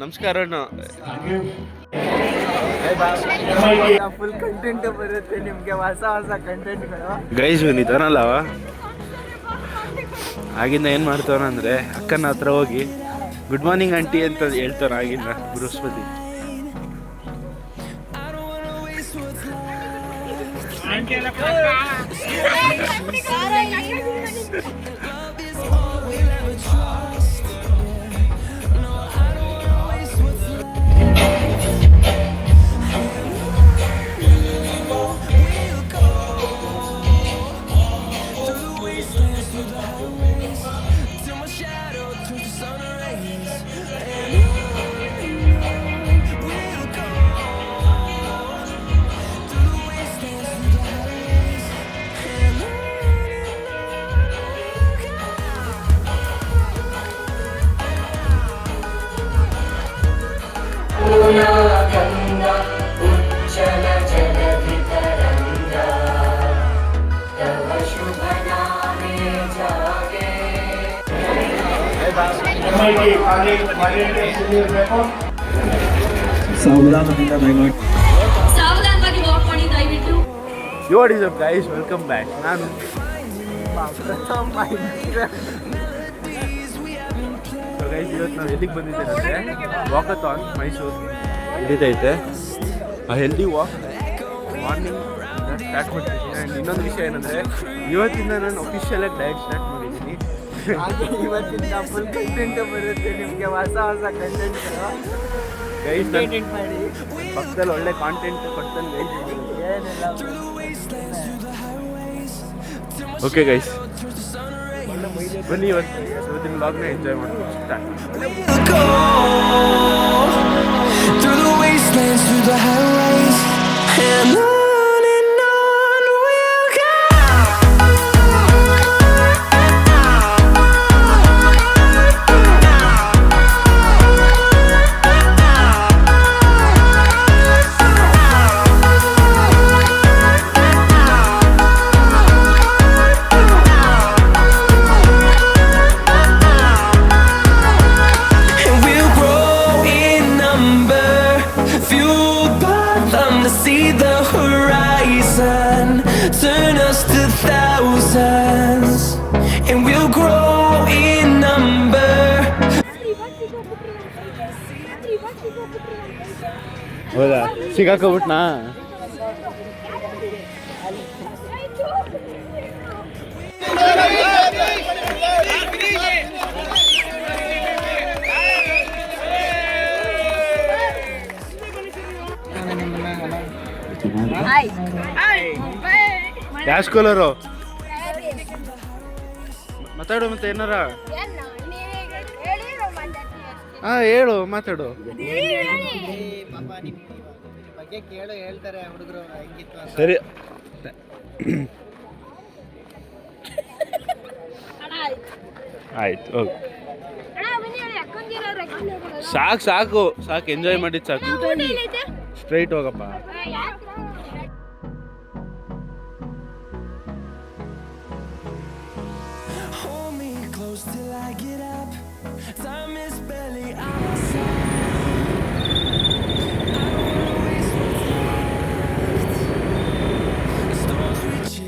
ನಮಸ್ಕಾರ full content ಬರುತ್ತೆ ನಿಮ್ಗೆ, ಹೊಸ ಹೊಸ ಕಂಟೆಂಟ್ಗಳು. ಗೈಸ್ ನಿಧಾನಲ್ಲವ ಆಗಿಂದ ಏನು ಮಾಡ್ತಾವನಂದ್ರೆ ಅಕ್ಕನ ಹತ್ರ ಹೋಗಿ ಗುಡ್ ಮಾರ್ನಿಂಗ್ ಆಂಟಿ ಅಂತ ಹೇಳ್ತಾನೆ. ಆಗಿಂದ ಬೃಹಸ್ಪತಿ ಸಾವಧಾನವಾಗಿ ವಾಕ್ ಮಾಡಿ ದಯವಿಟ್ಟು. What is up guys, welcome back. ನಾನು ಗೈಸ್ ಇವತ್ತು ನಾವು ಎಲ್ಲಿಗೆ ಬಂದಿದ್ದೇವೆ ಅಂದರೆ ವಾಕಥಾನ್ ಮೈಸೂರು ನಡೀತೈತೆ. ಆ ಹೆಲ್ದಿ ವಾಕ್ ಮಾರ್ನಿಂಗ್ ಸ್ಟಾರ್ಟ್ ಮಾಡ್ತಿದ್ದೀನಿ. ಆ್ಯಂಡ್ ಇನ್ನೊಂದು ವಿಷಯ ಏನಂದರೆ ಇವತ್ತಿಂದ ನಾನು ಅಫಿಷಿಯಲಾಗಿ ಡಯಟ್ ಸ್ಟಾರ್ಟ್ ಮಾಡಿದ್ದೀನಿ. ಇವತ್ತಿಂದ ಫುಲ್ ಕಂಟೆಂಟ್ ಬರುತ್ತೆ ನಿಮಗೆ, ಹೊಸ ಹೊಸ ಕಂಟೆಂಟ್ಗಳು. ಗೈಸ್ ಮಾಡಿ ಪಕ್ಕದಲ್ಲಿ ಒಳ್ಳೆ ಕಾಂಟೆಂಟ್ ಕೊಡ್ತಾನೆ ಗೈಸ್. ಓಕೆ ಗೈಸ್, ಬನ್ನಿ ಇವತ್ತಿನ ವ್ಲಾಗ್ನ ಎಂಜಾಯ್ ಮಾಡ್ಕೊಂಡು ಹೌದಾ ಸಿಗಾಕೋಬಿಟ್ನಾ? ಯಾವ ಸ್ಕೂಲರು ಮಾತಾಡು ಮತ್ತೆ ಏನಾರ. ಹಾ ಹೇಳು, ಮಾತಾಡು. ಬಗ್ಗೆ ಕೇಳು, ಹೇಳ್ತಾರೆ ಹುಡುಗರು ಹೆಂಗಿತ್ತು. ಸರಿ ಆಯ್ತು, ಓಕೆ ಸಾಕು ಸಾಕು ಸಾಕು, ಎಂಜಾಯ್ ಮಾಡಿದ್ದು ಸಾಕು. ಸ್ಟ್ರೈಟ್ ಹೋಗಪ್ಪ. Hold me close till I get up. Time is barely on